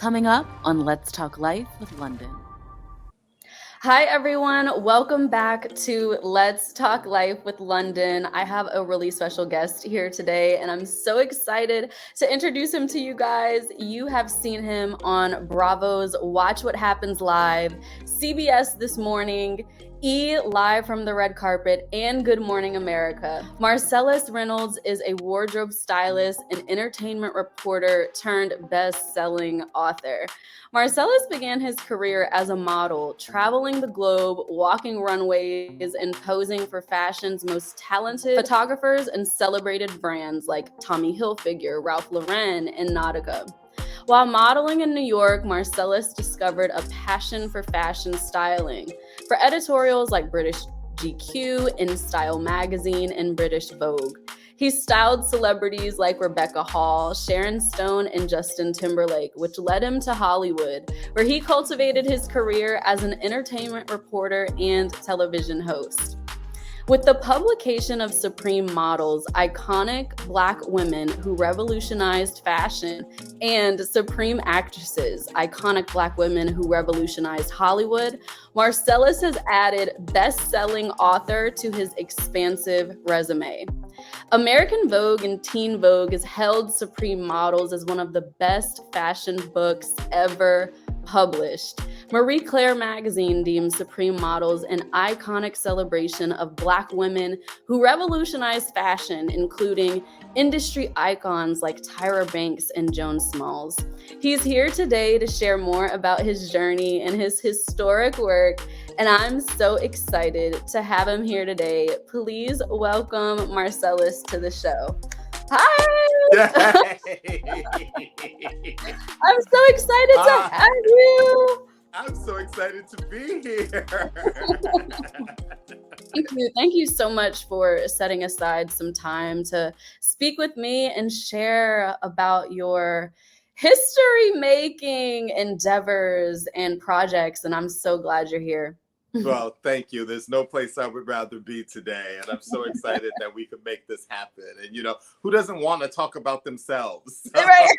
Coming up on Let's Talk Life with London. Hi, everyone. Welcome back to Let's Talk Life with London. I have a really special guest here today, and I'm so excited to introduce him to you guys. You have seen him on Bravo's Watch What Happens Live, CBS This Morning, E! Live from the Red Carpet, and Good Morning America. Marcellas Reynolds is a wardrobe stylist and entertainment reporter turned best-selling author. Marcellas began his career as a model, traveling the globe, walking runways, and posing for fashion's most talented photographers and celebrated brands like Tommy Hilfiger, Ralph Lauren, and Nautica. While modeling in New York, Marcellas discovered a passion for fashion styling. For editorials like British GQ, Instyle Magazine, and British Vogue. He styled celebrities like Rebecca Hall, Sharon Stone, and Justin Timberlake, which led him to Hollywood, where he cultivated his career as an entertainment reporter and television host. With the publication of Supreme Models, Iconic Black Women Who Revolutionized Fashion, and Supreme Actresses, Iconic Black Women Who Revolutionized Hollywood, Marcellas has added best-selling author to his expansive resume. American Vogue and Teen Vogue has held Supreme Models as one of the best fashion books ever published. Marie Claire magazine deems Supreme Models an iconic celebration of Black women who revolutionized fashion, including industry icons like Tyra Banks and Joan Smalls. He's here today to share more about his journey and his historic work, and I'm so excited to have him here today. Please welcome Marcellas to the show. Hi! I'm so excited to have you. I'm so excited to be here. Thank you so much for setting aside some time to speak with me and share about your history-making endeavors and projects, and I'm so glad you're here. Well, thank you. There's no place I would rather be today. And I'm so excited that we could make this happen. And, who doesn't want to talk about themselves? Right.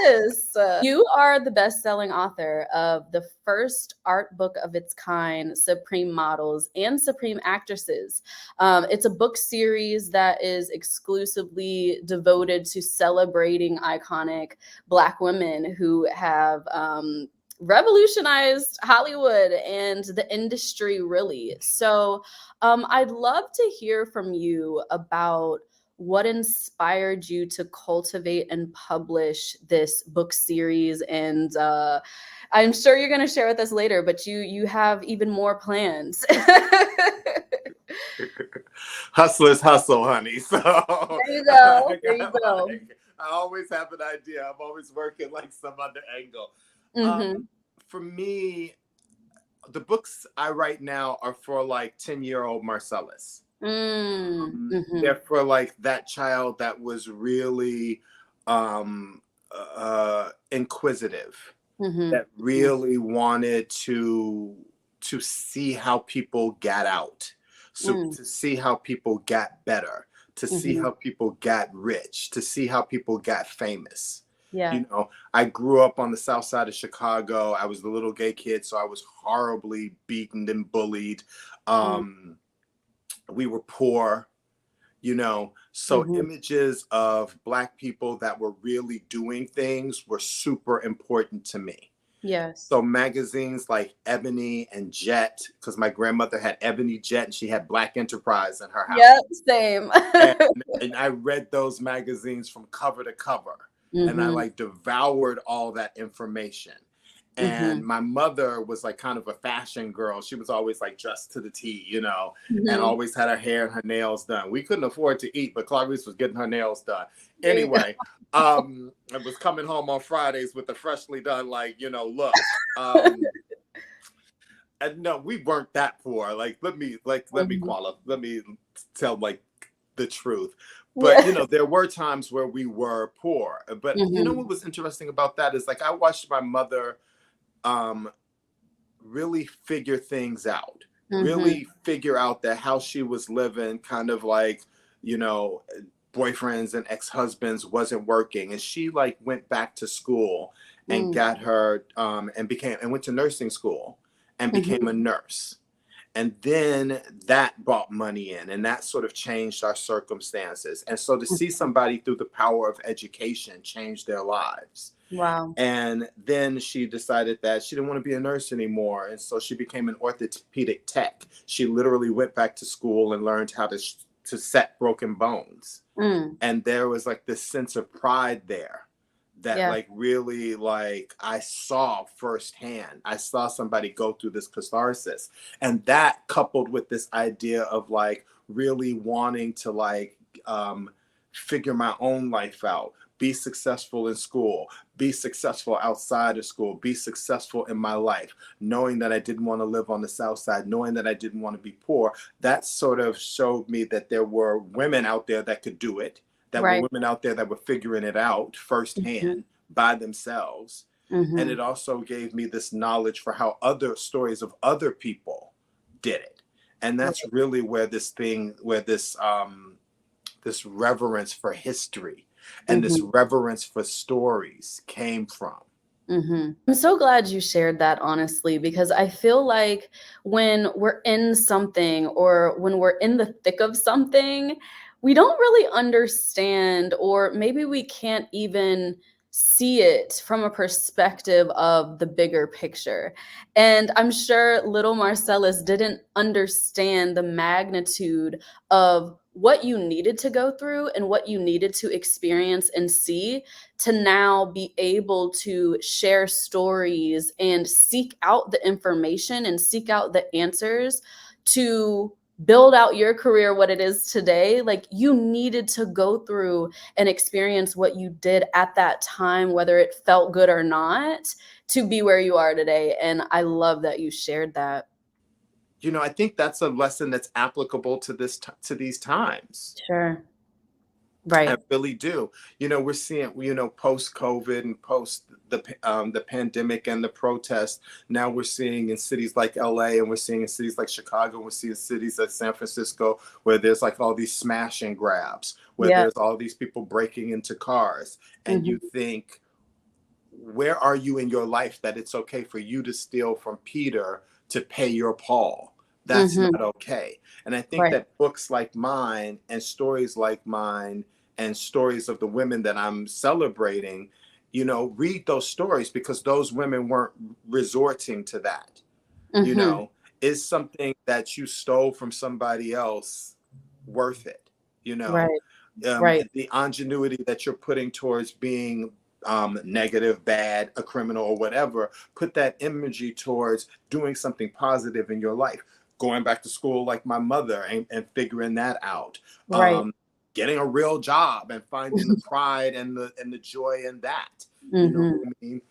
Yes. You are the best-selling author of the first art book of its kind, Supreme Models and Supreme Actresses. It's a book series that is exclusively devoted to celebrating iconic Black women who have revolutionized Hollywood and the industry, really. So I'd love to hear from you about what inspired you to cultivate and publish this book series. And I'm sure you're going to share with us later, but you have even more plans. Hustlers hustle, honey. So there you go. There you go. I always have an idea. I'm always working like some other angle. Mm-hmm. For me, the books I write now are for like 10-year-old Marcellas. Mm-hmm. They're for like that child that was really inquisitive, that really wanted to see how people got out, to see how people got better, to see how people got rich, to see how people got famous. Yeah. I grew up on the south side of Chicago. I was the little gay kid, so I was horribly beaten and bullied. We were poor, so images of Black people that were really doing things were super important to me. Yes. So magazines like Ebony and Jet, because my grandmother had Ebony, Jet, and she had Black Enterprise in her house. Yep, same. and I read those magazines from cover to cover. And I devoured all that information. And my mother was like kind of a fashion girl. She was always like dressed to the T, and always had her hair and her nails done. We couldn't afford to eat, but Clarice was getting her nails done. Anyway, I was coming home on Fridays with a freshly done, look. And no, we weren't that poor. Let me tell the truth. But, there were times where we were poor. But what was interesting about that is I watched my mother really figure things out, really figure out that how she was living kind of boyfriends and ex-husbands wasn't working, and she like went back to school and got her and went to nursing school and became a nurse. And then that brought money in, and that sort of changed our circumstances. And so to see somebody through the power of education change their lives. Wow. And then she decided that she didn't want to be a nurse anymore. And so she became an orthopedic tech. She literally went back to school and learned how to set broken bones. And there was like this sense of pride there that like really like I saw firsthand. I saw somebody go through this catharsis. And that coupled with this idea of like really wanting to like figure my own life out, be successful in school, be successful outside of school, be successful in my life, knowing that I didn't want to live on the South Side, knowing that I didn't want to be poor. That sort of showed me that there were women out there that could do it, that were women out there that were figuring it out firsthand by themselves. And it also gave me this knowledge for how other stories of other people did it. And that's really where this reverence for history and this reverence for stories came from. I'm so glad you shared that, honestly, because I feel like when we're in something or when we're in the thick of something, we don't really understand, or maybe we can't even see it from a perspective of the bigger picture. And I'm sure little Marcellas didn't understand the magnitude of what you needed to go through and what you needed to experience and see to now be able to share stories and seek out the information and seek out the answers to build out your career what it is today. Like, you needed to go through and experience what you did at that time, whether it felt good or not, to be where you are today. And I love that you shared that. You know, I think that's a lesson that's applicable to these times. Sure. Right. I really do. You know, we're seeing, post-COVID and post the pandemic and the protests. Now we're seeing in cities like LA, and we're seeing in cities like Chicago, and we're seeing cities like San Francisco, where there's like all these smash and grabs, where there's all these people breaking into cars. And you think, where are you in your life that it's okay for you to steal from Peter to pay your Paul? That's not okay. And I think that books like mine and stories like mine and stories of the women that I'm celebrating, read those stories, because those women weren't resorting to that. Is something that you stole from somebody else worth it? The ingenuity that you're putting towards being negative, bad, a criminal, or whatever, put that energy towards doing something positive in your life. Going back to school like my mother and figuring that out. Getting a real job and finding the pride and the joy in that. You know what I mean?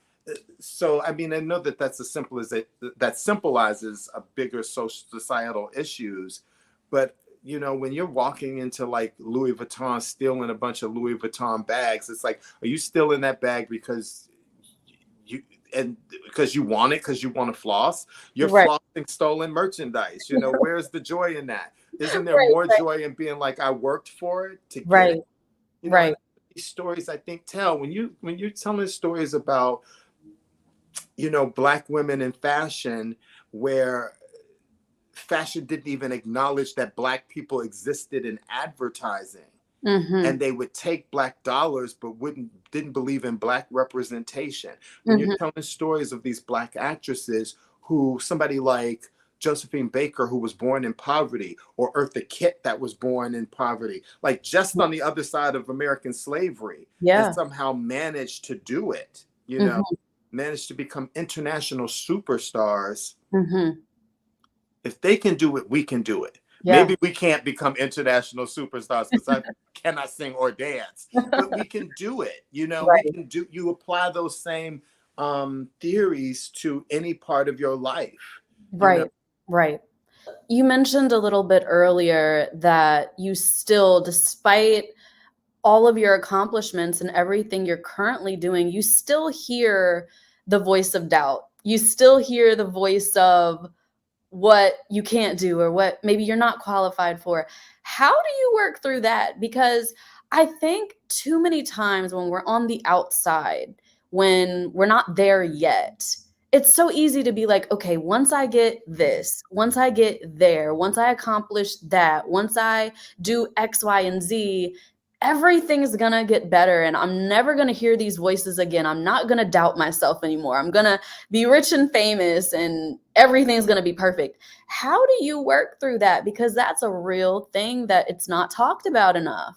So, I mean, I know that that's as simple as that symbolizes a bigger societal issues, but when you're walking into like Louis Vuitton, stealing a bunch of Louis Vuitton bags, it's like, are you stealing that bag because you want it, because you want to floss? You're flossing stolen merchandise. Where's the joy in that? Isn't there more joy in being like, I worked for it to get it? These stories, I think, tell when you're telling stories about Black women in fashion, where fashion didn't even acknowledge that Black people existed in advertising. And they would take Black dollars, but didn't believe in Black representation. When you're telling stories of these Black actresses, who somebody like Josephine Baker, who was born in poverty, or Eartha Kitt, that was born in poverty, like just on the other side of American slavery, and somehow managed to do it, managed to become international superstars. If they can do it, we can do it. Maybe we can't become international superstars because I cannot sing or dance, but we can do it. We can do. You apply those same theories to any part of your life. Right. You mentioned a little bit earlier that you still, despite all of your accomplishments and everything you're currently doing, you still hear the voice of doubt. You still hear the voice of what you can't do or what maybe you're not qualified for. How do you work through that? Because I think too many times when we're on the outside, when we're not there yet, it's so easy to be like, okay, once I get this, once I get there, once I accomplish that, once I do X, Y, and Z, everything's gonna get better and I'm never gonna hear these voices again. I'm not gonna doubt myself anymore. I'm gonna be rich and famous and everything's gonna be perfect. How do you work through that? Because that's a real thing that it's not talked about enough.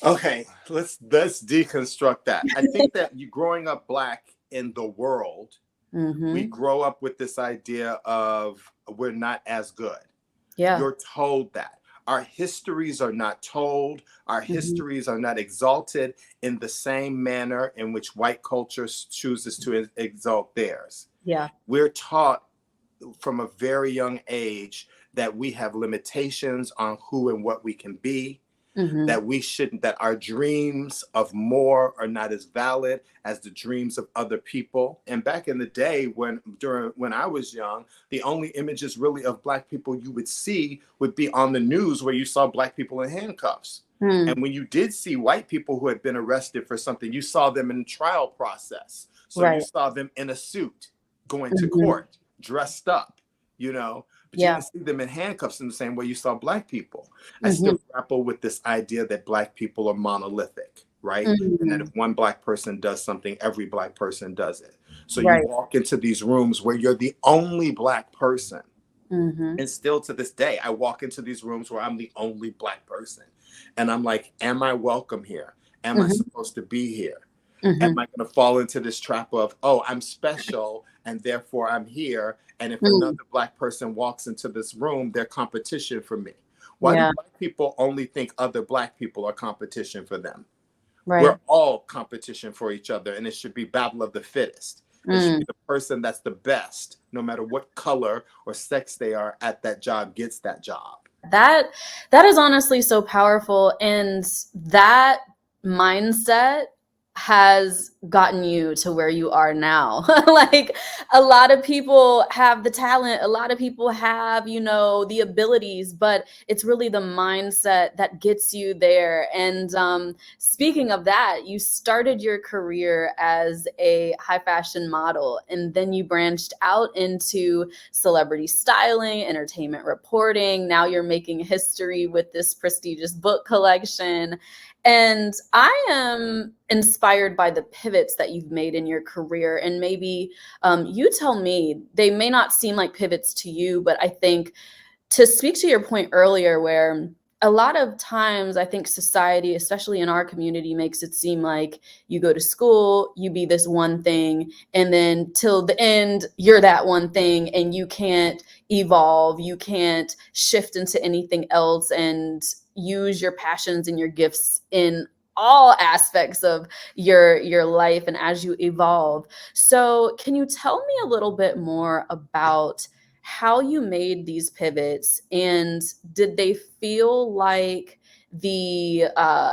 Okay, let's deconstruct that. I think that you growing up Black in the world, we Mm-hmm. grow up with this idea of we're not as good. Yeah. You're told that. Our histories are not told. Our Mm-hmm. histories are not exalted in the same manner in which white culture chooses to exalt theirs. Yeah. We're taught from a very young age that we have limitations on who and what we can be, Mm-hmm. that we shouldn't, that our dreams of more are not as valid as the dreams of other people. And back in the day when I was young, the only images really of Black people you would see would be on the news where you saw Black people in handcuffs. Mm. And when you did see white people who had been arrested for something, you saw them in the trial process. So you Right. saw them in a suit going to Mm-hmm. court, dressed up, you know, but you Yeah. didn't see them in handcuffs in the same way you saw Black people. I Mm-hmm. still grapple with this idea that Black people are monolithic, right? And that Mm-hmm. if one Black person does something, every Black person does it. So you Right. walk into these rooms where you're the only Black person. Mm-hmm. And still to this day, I walk into these rooms where I'm the only Black person. And I'm like, am I welcome here? Am I Mm-hmm. supposed to be here? Am Mm-hmm. I going to fall into this trap of, oh, I'm special and therefore I'm here? And if Mm. another Black person walks into this room, they're competition for me. Why do Yeah. Black people only think other Black people are competition for them? Right. We're all competition for each other, and it should be battle of the fittest. It should Mm. be the person that's the best, no matter what color or sex they are at that job, gets that job. That that is honestly so powerful, and that mindset has gotten you to where you are now. Like a lot of people have the talent, a lot of people have, the abilities, but it's really the mindset that gets you there. And speaking of that, you started your career as a high fashion model, and then you branched out into celebrity styling, entertainment reporting. Now you're making history with this prestigious book collection. And I am inspired by the pivots that you've made in your career. And maybe you tell me, they may not seem like pivots to you, but I think to speak to your point earlier, where a lot of times I think society, especially in our community, makes it seem like you go to school, you be this one thing, and then till the end, you're that one thing, and you can't evolve, you can't shift into anything else and use your passions and your gifts in all aspects of your life and as you evolve. So can you tell me a little bit more about how you made these pivots, and did they feel like the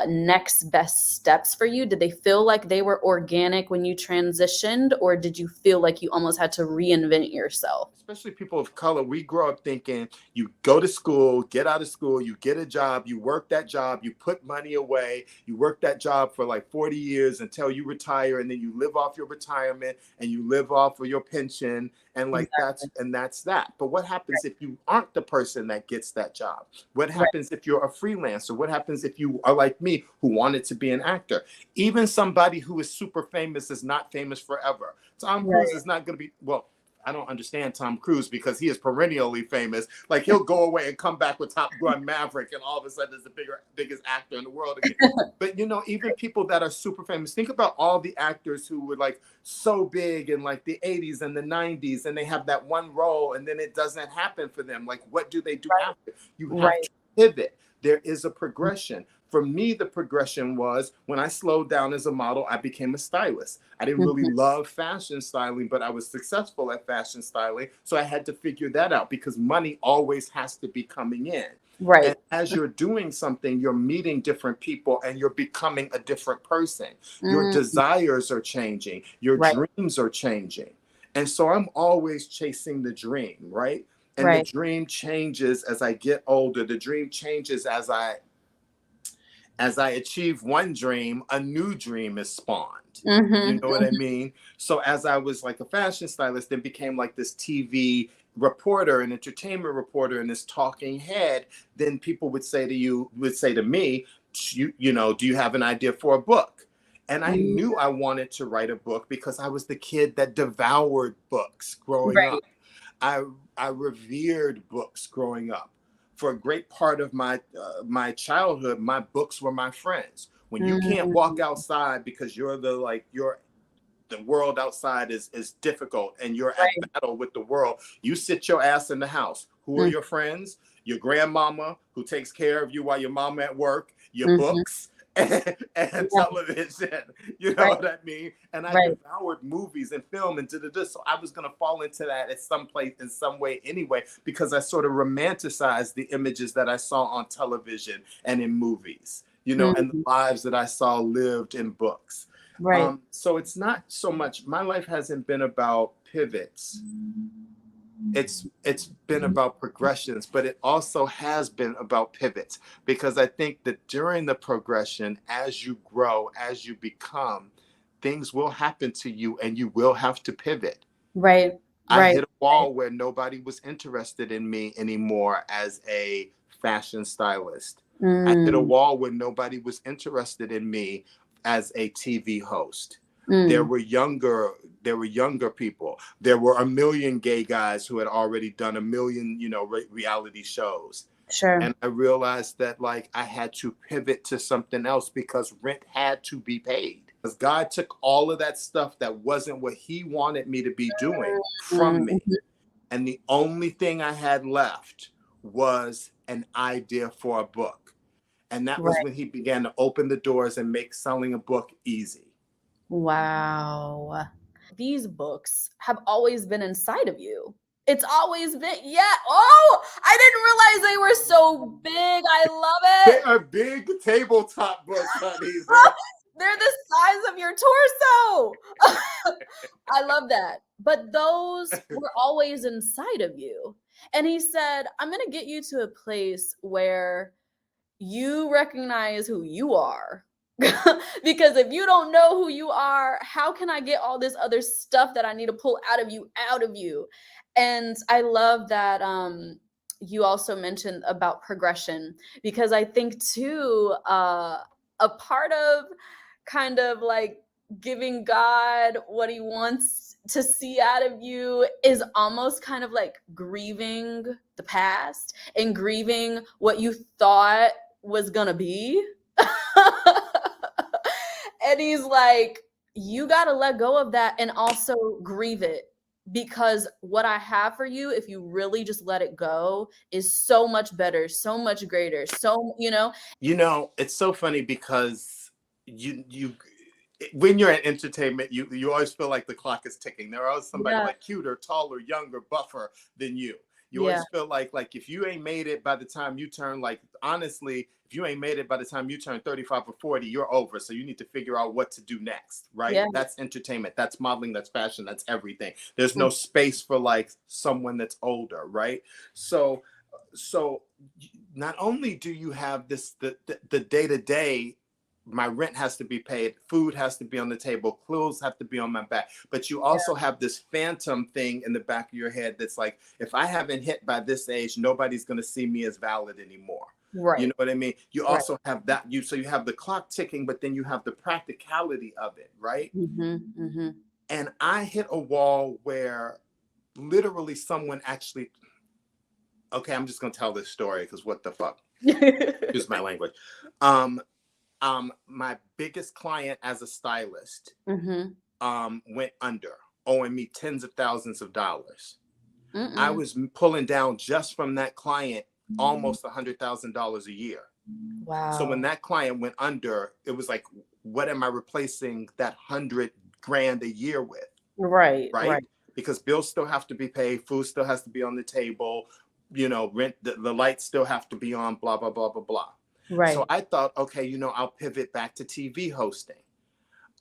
next best steps for you? Did they feel like they were organic when you transitioned, or did you feel like you almost had to reinvent yourself? Especially people of color, we grow up thinking you go to school, get out of school, you get a job, you work that job, you put money away, you work that job for like 40 years until you retire, and then you live off your retirement and you live off of your pension, and like Exactly. that's that. But what happens if you aren't the person that gets that job? What Right. happens if you're a freelancer? What happens if you are like me, who wanted to be an actor? Even somebody who is super famous is not famous forever. Tom Cruise Right. is not going to be, well, I don't understand Tom Cruise because he is perennially famous. Like he'll go away and come back with Top Gun Maverick, and all of a sudden is the biggest actor in the world again. But even people that are super famous, think about all the actors who were like so big in like the 80s and the 90s, and they have that one role and then it doesn't happen for them. Like, what do they do Right. after? You have Right. to pivot. There is a progression. For me, the progression was when I slowed down as a model, I became a stylist. I didn't really Mhm. love fashion styling, but I was successful at fashion styling. So I had to figure that out because money always has to be coming in. And Right. as you're doing something, you're meeting different people and you're becoming a different person. Your Mm. desires are changing, your Right. dreams are changing. And so I'm always chasing the dream, right? And the Right. dream changes as I get older. The dream changes As I achieve one dream, a new dream is spawned. Mm-hmm, You know what I mean? So as I was like a fashion stylist, then became like this TV reporter and entertainment reporter and this talking head, then people would say to me, you know, do you have an idea for a book? And I mm-hmm. knew I wanted to write a book because I was the kid that devoured books growing Right. up. I I revered books growing up. For a great part of my childhood, my books were my friends. When you can't walk Mm-hmm. outside because the world outside is difficult and you're at Right. battle with the world, you sit your ass in the house. Who are your friends? Your grandmama who takes care of you while your mama at work, your Mm-hmm. books and Yeah. television. You know Right. what I mean? And I Right. devoured movies and film and da-da-da. So I was gonna fall into that at some place in some way anyway, because I sort of romanticized the images that I saw on television and in movies, you know, and the Mm-hmm. lives that I saw lived in books. Right. So it's not so much, my life hasn't been about pivots. It's been about progressions, but it also has been about pivots, because I think that during the progression, as you grow, as you become, things will happen to you and you will have to pivot. Right. I Right. hit a wall where nobody was interested in me anymore as a fashion stylist. I hit a Mm. wall where nobody was interested in me as a TV host. There Mm. were younger, there were younger people. There were a million gay guys who had already done a million, you know, reality shows. Sure. And I realized that like I had to pivot to something else because rent had to be paid. Because God took all of that stuff that wasn't what he wanted me to be doing from me. Mm-hmm. And the only thing I had left was an idea for a book. And that was Right. when he began to open the doors and make selling a book easy. Wow. These books have always been inside of you. It's always been, yeah. Oh, I didn't realize they were so big. I love They it. are big tabletop books, honey. They're They're the size of your torso. I love that. But those were always inside of you. And he said, I'm going to get you to a place where you recognize who you are. Because if you don't know who you are, how can I get all this other stuff that I need to pull out of you? And I love that you also mentioned about progression, because I think too a part of kind of like giving God what he wants to see out of you is almost kind of like grieving the past and grieving what you thought was gonna be. And he's like, you got to let go of that and also grieve it, because what I have for you, if you really just let it go, is so much better, so much greater. So, you know, You know, it's so funny because you when you're in entertainment, you always feel like the clock is ticking. There always somebody yeah, like cuter, taller, younger, buffer than you. You yeah, always feel like if you ain't made it by the time you turn, like honestly, if you ain't made it by the time you turn 35 or 40, you're over. So you need to figure out what to do next, right? yeah. That's entertainment, that's modeling, that's fashion, that's everything. There's no space for like someone that's older, right? So not only do you have this the day-to-day, my rent has to be paid, food has to be on the table, clothes have to be on my back, but you also have this phantom thing in the back of your head that's like, if I haven't hit by this age, nobody's going to see me as valid anymore. You Right, know what I mean? You right. also have that, so you have the clock ticking, but then you have the practicality of it, right? Mm-hmm, mm-hmm. And I hit a wall where literally someone actually, okay, I'm just gonna tell this story because what the fuck, use my language. um my biggest client as a stylist Mm-hmm. went under, owing me tens of thousands of dollars. I Mm-mm. was pulling down just from that client almost $100,000 a year. So when Wow. that client went under, it was like, what am I replacing that 100 grand a year with? Right, Right? right, Because bills still have to be paid, food still has to be on the table, you know, rent, the lights still have to be on, blah, blah, blah, blah, blah. So right. I thought, okay, you know, I'll pivot back to TV hosting.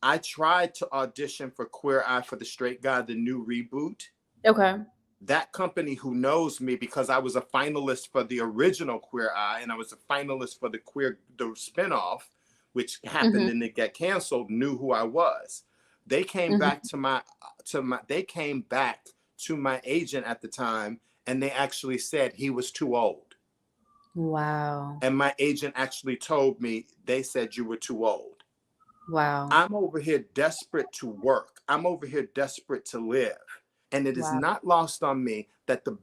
I tried to audition for Queer Eye for the Straight Guy, the new reboot. Okay. That company, who knows me because I was a finalist for the original Queer Eye and I was a finalist for the spinoff, which happened and it got canceled, knew who I was. They came back to my agent at the time, and they actually said he was too old. Wow. And my agent actually told me, they said you were too old. Wow. I'm over here desperate to work. I'm over here desperate to live. And it is not lost on me that the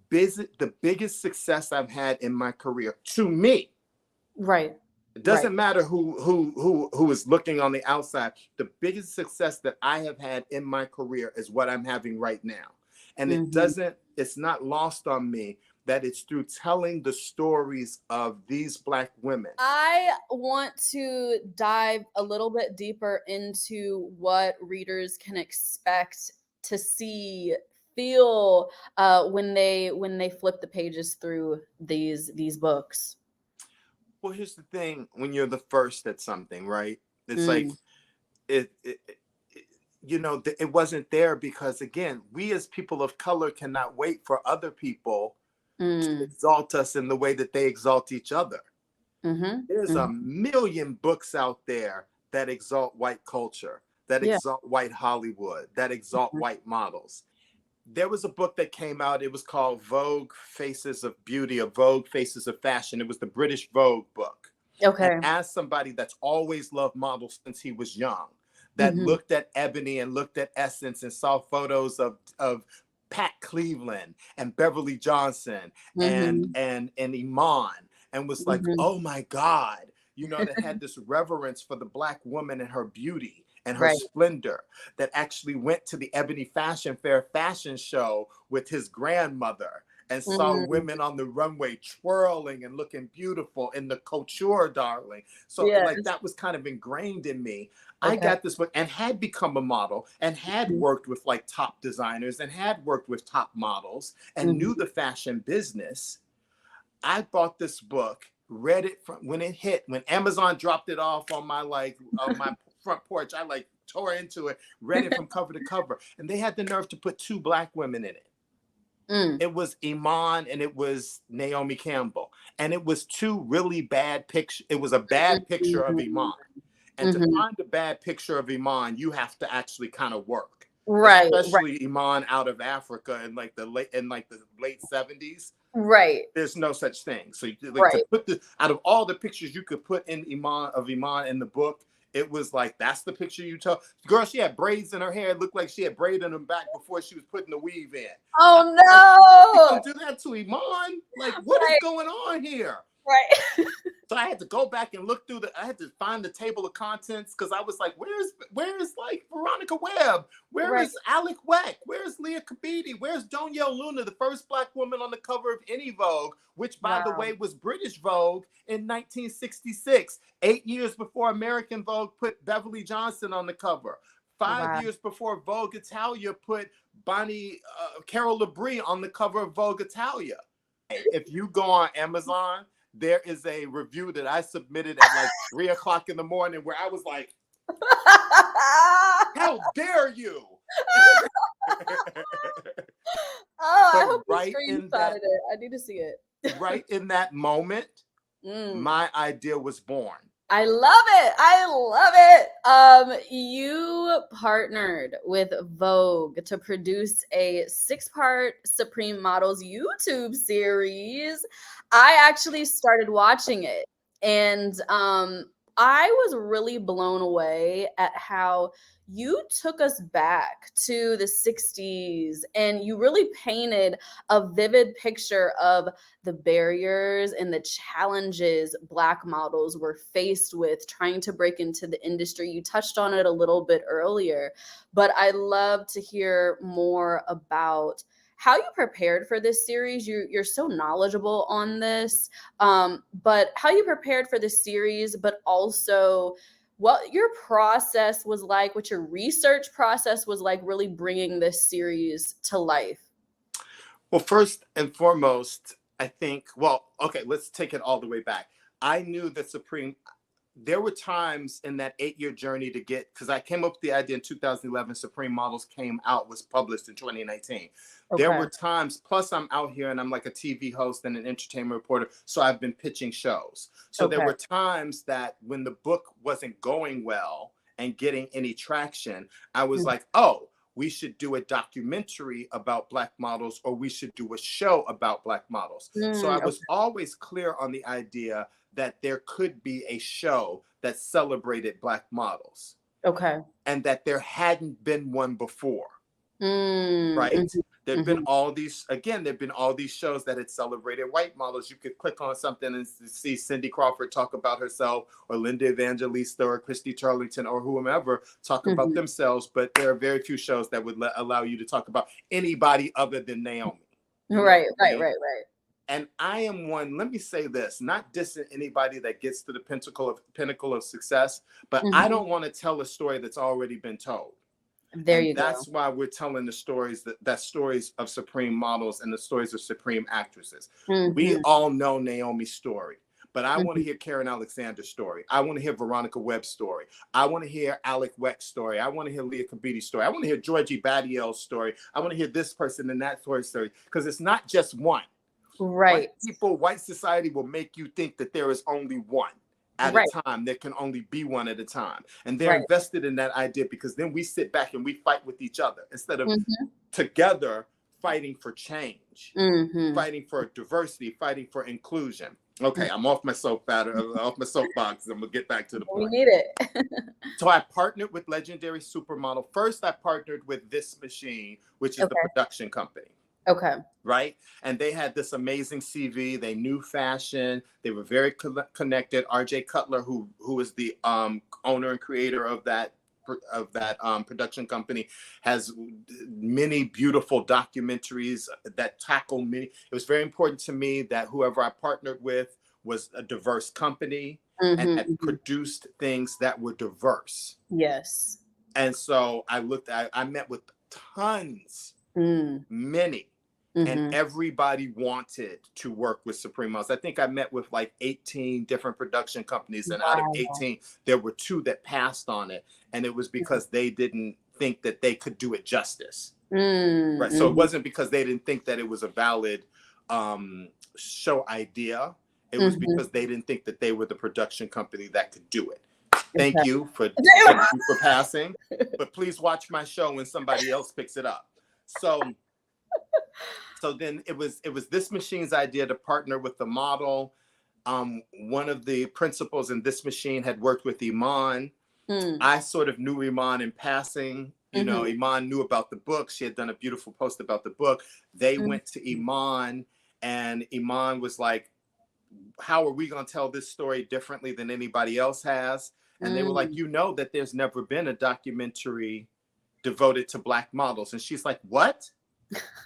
biggest success I've had in my career, to me, right. It doesn't matter who is looking on the outside. The biggest success that I have had in my career is what I'm having right now. And it's not lost on me that it's through telling the stories of these Black women. I want to dive a little bit deeper into what readers can expect to see, feel when they flip the pages through these books. Well, here's the thing: when you're the first at something, right? It's like it wasn't there because, again, we as people of color cannot wait for other people to exalt us in the way that they exalt each other. There's a million books out there that exalt white culture, that exalt white Hollywood, that exalt white models. There was a book that came out. It was called Vogue Faces of Beauty, or Vogue Faces of Fashion. It was the British Vogue book. Okay. And as somebody that's always loved models since he was young, that looked at Ebony and looked at Essence and saw photos of Pat Cleveland and Beverly Johnson and Iman, and was like, oh my God, that had this reverence for the Black woman and her beauty and her splendor, that actually went to the Ebony Fashion Fair fashion show with his grandmother and saw women on the runway twirling and looking beautiful in the couture, darling. So like that was kind of ingrained in me. I got this book and had become a model and had worked with like top designers and had worked with top models and knew the fashion business. I bought this book, read it when it hit, when Amazon dropped it off on my on my front porch. I tore into it, read it from cover to cover, and they had the nerve to put 2 Black women in it. It was Iman and it was Naomi Campbell, and it was 2 really bad pictures. It was a bad picture of Iman, and to find a bad picture of Iman, you have to actually kind of work, especially Iman out of Africa in the late 70s. There's no such thing. So to put out of all the pictures you could put in Iman in the book, it was like, that's the picture you took. Girl, she had braids in her hair. It looked like she had braid in her back before she was putting the weave in. Oh no! You don't do that to Iman? Like, what is going on here? So I had to go back and look through I had to find the table of contents, because I was like, where's Veronica Webb? Where is Alec Weck? Where's Leah Kabidi? Where's Donielle Luna, the first Black woman on the cover of any Vogue, which by the way was British Vogue in 1966, 8 years before American Vogue put Beverly Johnson on the cover. 5 years before Vogue Italia put Carol Labrie on the cover of Vogue Italia. If you go on Amazon, there is a review that I submitted at 3 o'clock in the morning where I was like, how dare you? I hope you screenshotted it. I need to see it. Right in that moment, my idea was born. I love it. I love it. You partnered with Vogue to produce a 6-part Supreme Models YouTube series. I actually started watching it, and I was really blown away at how you took us back to the 60s, and you really painted a vivid picture of the barriers and the challenges Black models were faced with trying to break into the industry. You touched on it a little bit earlier, but I'd love to hear more about how you prepared for this series. You're so knowledgeable on this, but how you prepared for this series, but also what your process was like, what your research process was like, really bringing this series to life. Well, first and foremost, I think, let's take it all the way back. I knew that there were times in that 8-year journey to get, because I came up with the idea in 2011, Supreme Models came out, was published in 2019. There were times, plus I'm out here and I'm like a TV host and an entertainment reporter, so I've been pitching shows. So there were times that when the book wasn't going well and getting any traction, I was like, oh, we should do a documentary about Black models, or we should do a show about Black models. So I was always clear on the idea that there could be a show that celebrated Black models. Okay. And that there hadn't been one before. Right? There've been all these, again, there've been all these shows that had celebrated white models. You could click on something and see Cindy Crawford talk about herself, or Linda Evangelista, or Christy Turlington, or whomever talk about themselves. But there are very few shows that would allow you to talk about anybody other than Naomi. Right. And I am one, let me say this, not dissing anybody that gets to the pinnacle of success, but I don't want to tell a story that's already been told. That's why we're telling the stories, that stories of Supreme models and the stories of Supreme actresses. We all know Naomi's story, but I want to hear Karen Alexander's story. I want to hear Veronica Webb's story. I want to hear Alec Weck's story. I want to hear Leah Kabiti's story. I want to hear Georgie Badiel's story. I want to hear this person and that story, because it's not just one. Right. White society will make you think that there is only one at a time. There can only be one at a time. And they're invested in that idea, because then we sit back and we fight with each other instead of together fighting for change, fighting for diversity, fighting for inclusion. Okay, I'm off my soapbox. I'm gonna get back to the point. We need it. So I partnered with legendary supermodel. First, I partnered with This Machine, which is the production company. Okay. Right. And they had this amazing CV. They knew fashion. They were very connected. RJ Cutler, who is the owner and creator of that production company, has many beautiful documentaries that tackle many. It was very important to me that whoever I partnered with was a diverse company and had produced things that were diverse. Yes. And so I met with tons, many. And everybody wanted to work with Supreme Models. I think I met with like 18 different production companies, and out of 18, there were 2 that passed on it. And it was because they didn't think that they could do it justice. Right. So it wasn't because they didn't think that it was a valid show idea. It was because they didn't think that they were the production company that could do it. Thank you for passing. But please watch my show when somebody else picks it up. So then it was This Machine's idea to partner with the model. One of the principals in This Machine had worked with Iman. I sort of knew Iman in passing. You know, Iman knew about the book. She had done a beautiful post about the book. They went to Iman, and Iman was like, how are we going to tell this story differently than anybody else has? And they were like, you know that there's never been a documentary devoted to Black models. And she's like, what?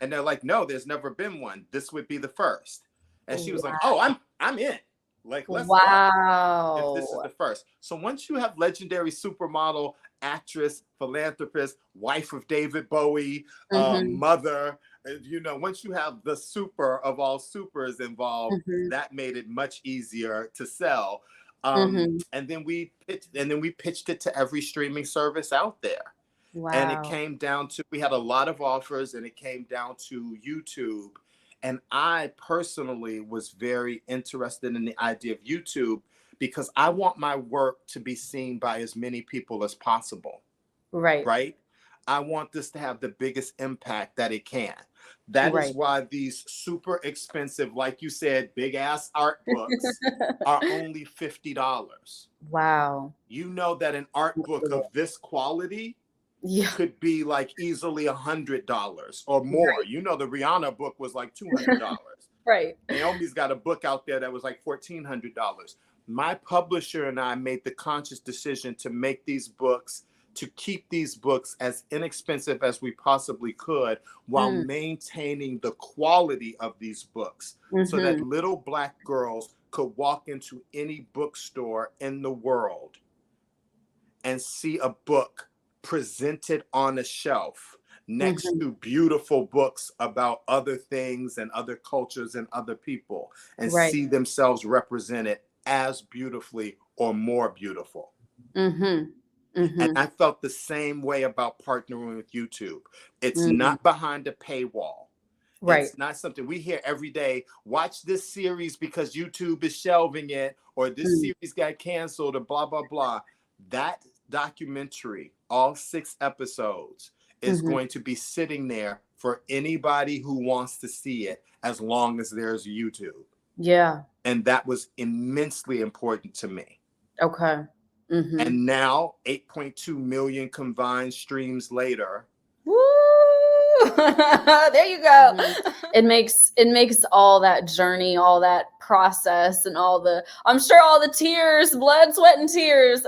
And they're like, no, there's never been one. This would be the first. And she was like, oh, I'm in. Like, let's go if this is the first. So once you have legendary supermodel, actress, philanthropist, wife of David Bowie, mother, you know, once you have the super of all supers involved, that made it much easier to sell. And then we pitched it to every streaming service out there. Wow. And it came down to, we had a lot of offers, and it came down to YouTube. And I personally was very interested in the idea of YouTube, because I want my work to be seen by as many people as possible. Right. I want this to have the biggest impact that it can. That is why these super expensive, like you said, big ass art books are only $50. Wow. You know that an art book of this quality could be like easily $100 or more. You know, the Rihanna book was like $200. Right. Naomi's got a book out there that was like $1,400. My publisher and I made the conscious decision to make these books, to keep these books as inexpensive as we possibly could, while maintaining the quality of these books, so that little Black girls could walk into any bookstore in the world and see a book presented on a shelf next to beautiful books about other things and other cultures and other people, and see themselves represented as beautifully or more beautiful. Mm-hmm. Mm-hmm. And I felt the same way about partnering with YouTube. It's Mm-hmm. not behind a paywall. Right. It's not something we hear every day. Watch this series because YouTube is shelving it, or this series got canceled, or blah, blah, blah. That documentary, all 6 episodes, is going to be sitting there for anybody who wants to see it as long as there's YouTube. Yeah. And that was immensely important to me. Okay. Mm-hmm. And now 8.2 million combined streams later. Woo! There you go. It makes all that journey, all that process, and I'm sure all the tears, blood, sweat, and tears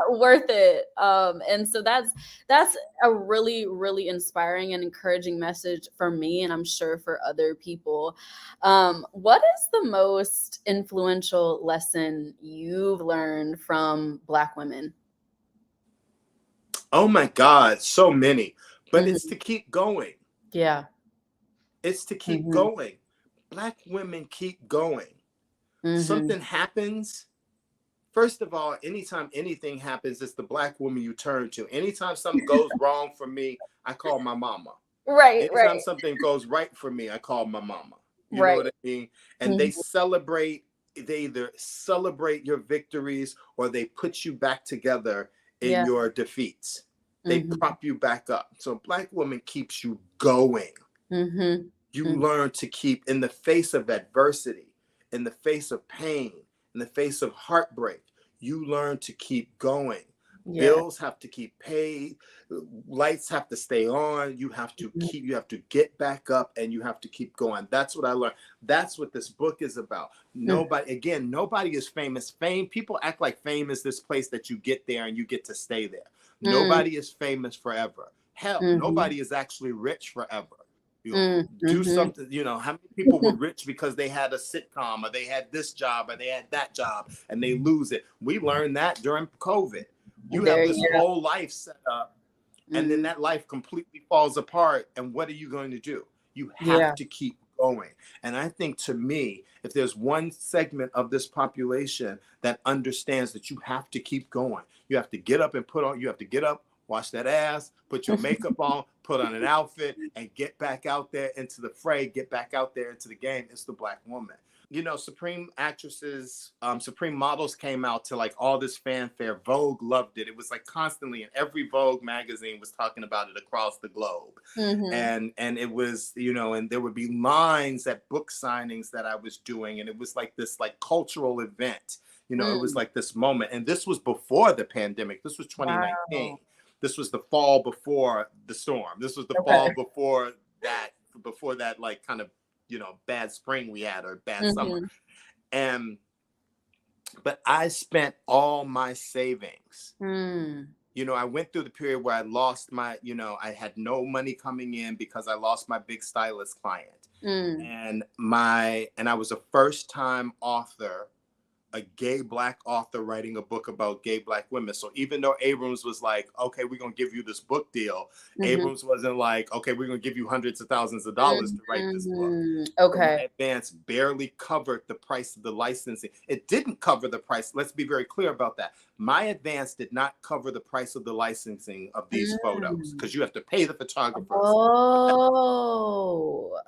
worth it. And so that's a really, really inspiring and encouraging message for me, and I'm sure for other people. What is the most influential lesson you've learned from Black women? Oh my God, so many. But it's to keep going. Yeah. It's to keep going. Black women keep going. Something happens. First of all, anytime anything happens, it's the Black woman you turn to. Anytime something goes wrong for me, I call my mama. Right. Anytime something goes right for me, I call my mama. You know what I mean? And they either celebrate your victories or they put you back together in your defeats. They prop you back up. So Black woman keeps you going. You learn to keep, in the face of adversity, in the face of pain, in the face of heartbreak, you learn to keep going. Bills have to keep paid, lights have to stay on, you have to get back up, and you have to keep going. That's what I learned. That's what this book is about. Nobody is famous. People act like fame is this place that you get there and you get to stay there. Nobody is famous forever. Hell, nobody is actually rich forever. Do something, how many people were rich because they had a sitcom, or they had this job, or they had that job, and they lose it. We learned that during COVID. You have this whole life set up, and then that life completely falls apart. And what are you going to do? You have to keep going. And I think, to me, if there's one segment of this population that understands that you have to keep going, you have to get up and wash that ass, put your makeup on, put on an outfit, and get back out there into the fray, get back out there into the game. It's the Black woman. Supreme actresses, Supreme models came out to like all this fanfare. Vogue loved it. It was like constantly in every Vogue magazine was talking about it across the globe. And it was, and there would be lines at book signings that I was doing. And it was like this like cultural event. It was like this moment. And this was before the pandemic. This was 2019. Wow. This was the fall before the storm. This was the fall before that like kind of, bad spring we had, or bad summer. But I spent all my savings. I went through the period where I lost my, I had no money coming in because I lost my big stylist client. And I was a first-time author, a gay Black author writing a book about gay Black women. So even though Abrams was like, okay, we're going to give you this book deal, Abrams wasn't like, okay, we're going to give you hundreds of thousands of dollars to write this book. Okay. So my advance barely covered the price of the licensing. It didn't cover the price. Let's be very clear about that. My advance did not cover the price of the licensing of these photos, because you have to pay the photographers. Oh,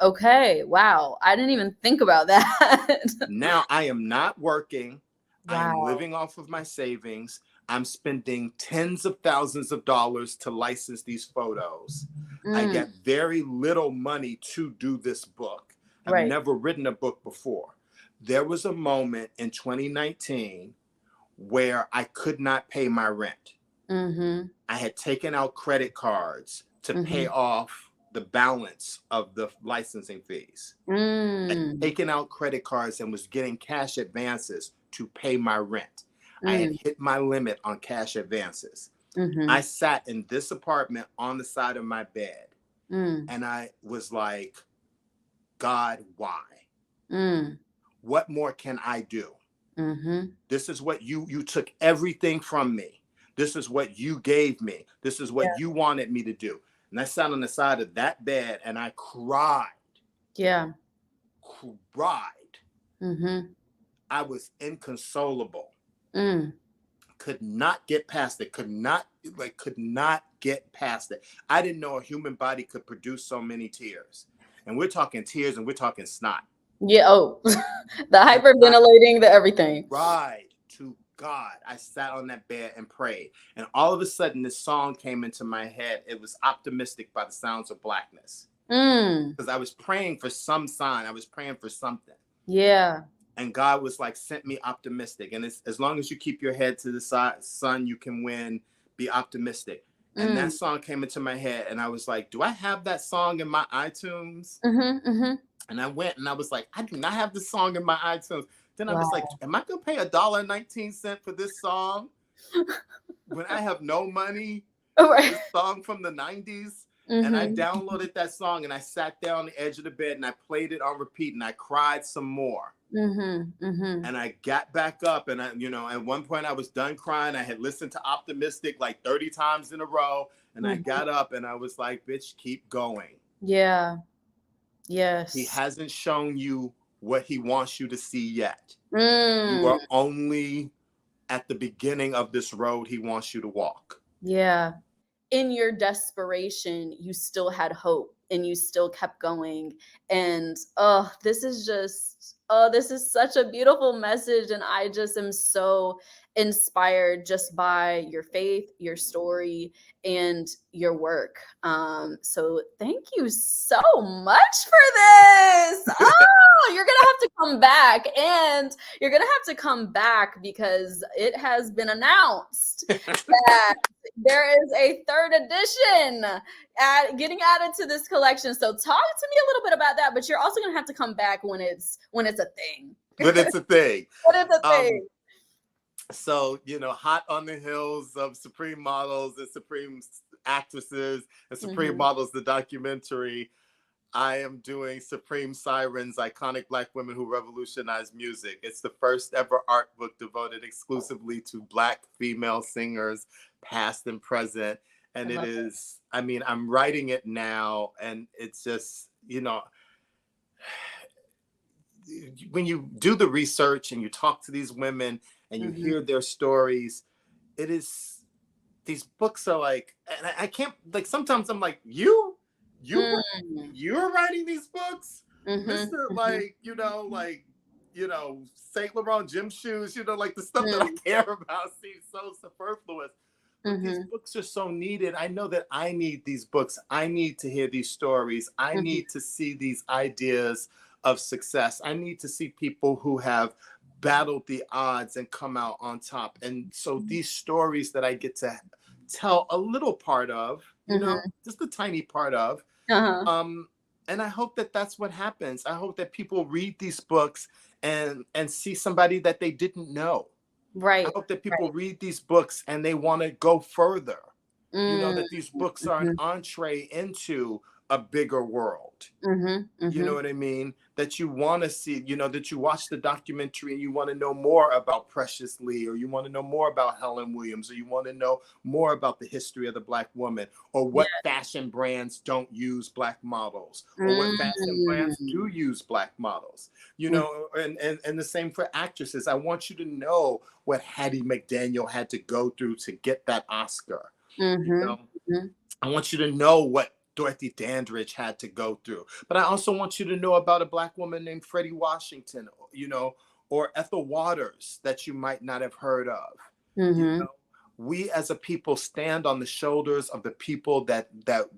okay. Wow. I didn't even think about that. Now I am not working. Wow. I'm living off of my savings. I'm spending tens of thousands of dollars to license these photos. I get very little money to do this book. I've never written a book before. There was a moment in 2019 where I could not pay my rent. I had taken out credit cards to pay off the balance of the licensing fees. I had taken out credit cards and was getting cash advances to pay my rent. I had hit my limit on cash advances. I sat in this apartment on the side of my bed, and I was like, God, why? What more can I do? This is what you took everything from me. This is what you gave me. This is what you wanted me to do. And I sat on the side of that bed and I cried. Cried. I was inconsolable. could not get past it, could not get past it. I didn't know a human body could produce so many tears. And we're talking tears and we're talking snot. Yeah. Oh, the hyperventilating, the everything. Right. To God, I sat on that bed and prayed. And all of a sudden, this song came into my head. It was Optimistic by the Sounds of Blackness. Because I was praying for some sign. I was praying for something. Yeah. And God was like, sent me optimistic. And it's, as long as you keep your head to the side, son, you can win. Be optimistic. And that song came into my head. And I was like, do I have that song in my iTunes? And I went and I was like, I do not have the song in my iTunes. Then I was like, am I going to pay $1.19 for this song when I have no money? This song from the 90s. And I downloaded that song and I sat down on the edge of the bed and I played it on repeat and I cried some more. And I got back up and I, you know, at one point I was done crying. I had listened to Optimistic like 30 times in a row. And I got up and I was like, bitch, keep going. Yeah. Yes. He hasn't shown you what he wants you to see yet. You are only at the beginning of this road he wants you to walk. Yeah. In your desperation, you still had hope and you still kept going. And this is such a beautiful message. And I just am so inspired just by your faith, your story, and your work. So thank you so much for this. You're gonna have to come back, and you're gonna have to come back because it has been announced that there is a third edition getting added to this collection. So talk to me a little bit about that, but you're also gonna have to come back when it's a thing. When it's a thing. When it's a thing. So, you know, hot on the heels of Supreme Models and Supreme Actresses and Supreme Models, the documentary, I am doing Supreme Sirens, Iconic Black Women Who Revolutionized Music. It's the first ever art book devoted exclusively to Black female singers, past and present. And it is, I mean, I'm writing it now, and it's just, you know, when you do the research and you talk to these women and you hear their stories, it is, these books are like, and I can't, like, sometimes I'm like, you're writing these books, Mr. Like, you know, Saint Laurent gym shoes, you know, like the stuff that I care about seems so superfluous. But these books are so needed. I know that I need these books. I need to hear these stories. I need to see these ideas of success. I need to see people who have battled the odds and come out on top. And so these stories that I get to tell a little part of, you know, just a tiny part of, and I hope that that's what happens. I hope that people read these books and see somebody that they didn't know. Right. I hope that people read these books and they want to go further. You know, that these books are an entree into a bigger world. You know what I mean? That you want to see, you know, that you watch the documentary and you want to know more about Precious Lee, or you want to know more about Helen Williams, or you want to know more about the history of the Black woman, or what fashion brands don't use Black models, or what fashion brands do use Black models, you know, and the same for actresses. I want you to know what Hattie McDaniel had to go through to get that Oscar. You know? I want you to know what Dorothy Dandridge had to go through. But I also want you to know about a Black woman named Freddie Washington, you know, or Ethel Waters that you might not have heard of. You know, we as a people stand on the shoulders of the people that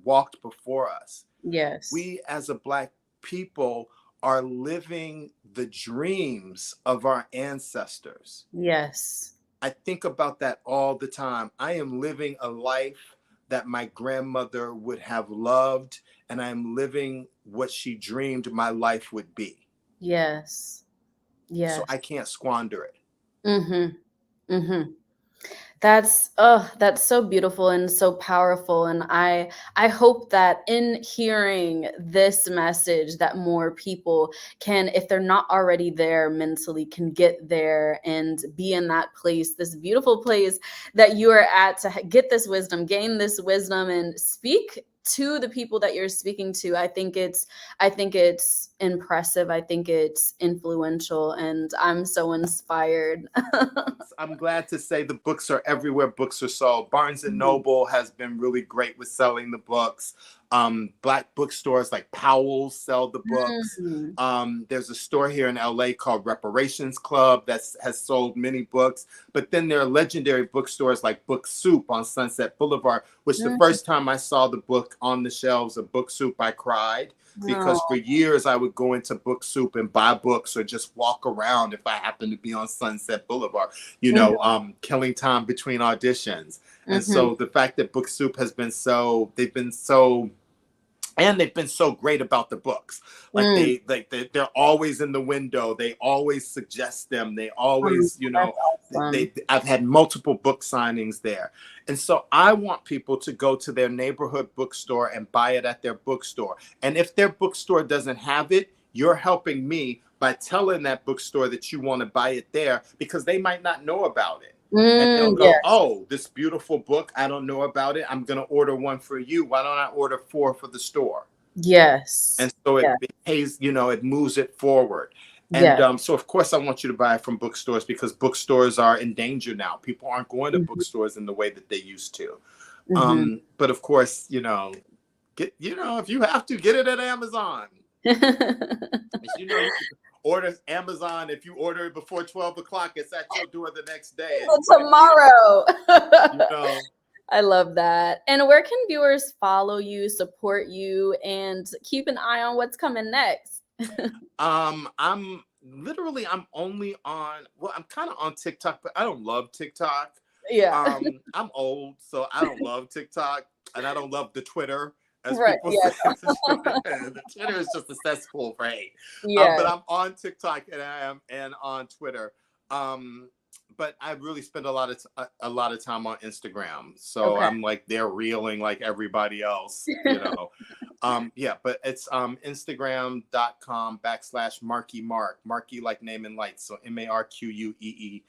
walked before us. Yes. We as a Black people are living the dreams of our ancestors. Yes. I think about that all the time. I am living a life that my grandmother would have loved, and I'm living what she dreamed my life would be. Yes. Yes. So I can't squander it. That's so beautiful and so powerful. And I hope that in hearing this message that more people can, if they're not already there mentally, can get there and be in that place, this beautiful place that you are at, to get this wisdom, gain this wisdom, and speak to the people that you're speaking to, I think it's impressive. I think it's influential, and I'm so inspired. I'm glad to say the books are everywhere books are sold. Barnes and Noble has been really great with selling the books. Black bookstores like Powell's sell the books. There's a store here in LA called Reparations Club that has sold many books. But then there are legendary bookstores like Book Soup on Sunset Boulevard, which the first time I saw the book on the shelves of Book Soup, I cried. Because for years I would go into Book Soup and buy books or just walk around if I happened to be on Sunset Boulevard, killing time between auditions. And so the fact that Book Soup has been they've been so great about the books. Like they're always in the window. They always suggest them. They always, awesome. I've had multiple book signings there. And so I want people to go to their neighborhood bookstore and buy it at their bookstore. And if their bookstore doesn't have it, you're helping me by telling that bookstore that you want to buy it there, because they might not know about it. And they'll go, oh, this beautiful book, I don't know about it. I'm going to order one for you. Why don't I order 4 for the store? Yes. And so it pays, it moves it forward. And so, of course, I want you to buy it from bookstores, because bookstores are in danger now. People aren't going to bookstores in the way that they used to. But, of course, if you have to, get it at Amazon. Order Amazon. If you order it before 12 o'clock, it's at your door the next day. Tomorrow. I love that. And where can viewers follow you, support you, and keep an eye on what's coming next? I'm only on, I'm kind of on TikTok, but I don't love TikTok. Yeah. I'm old, so I don't love TikTok, and I don't love the Twitter. As people say, the Twitter is just a cesspool for hate. But I'm on TikTok and on Twitter. But I really spend a lot of time on Instagram. So I'm like there reeling like everybody else, but it's Instagram.com/Marky Mark. Marky like name and lights. So MarqueeMarc.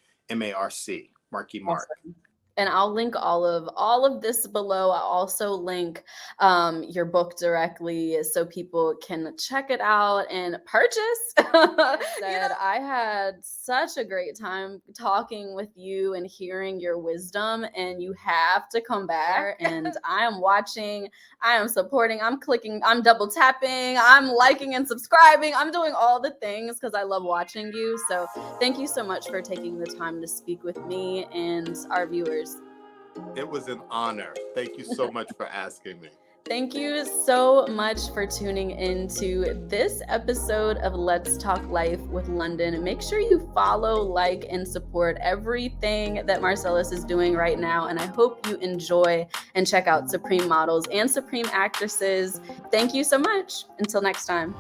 Marky Mark. Awesome. And I'll link all of this below. I'll also link your book directly so people can check it out and purchase. I had such a great time talking with you and hearing your wisdom, and you have to come back. And I am watching, I am supporting, I'm clicking, I'm double tapping, I'm liking and subscribing. I'm doing all the things because I love watching you. So thank you so much for taking the time to speak with me and our viewers. It was an honor. Thank you so much for asking me. Thank you so much for tuning into this episode of Let's Talk Life with London. Make sure you follow, like, and support everything that Marcellas is doing right now. And I hope you enjoy and check out Supreme Models and Supreme Actresses. Thank you so much. Until next time.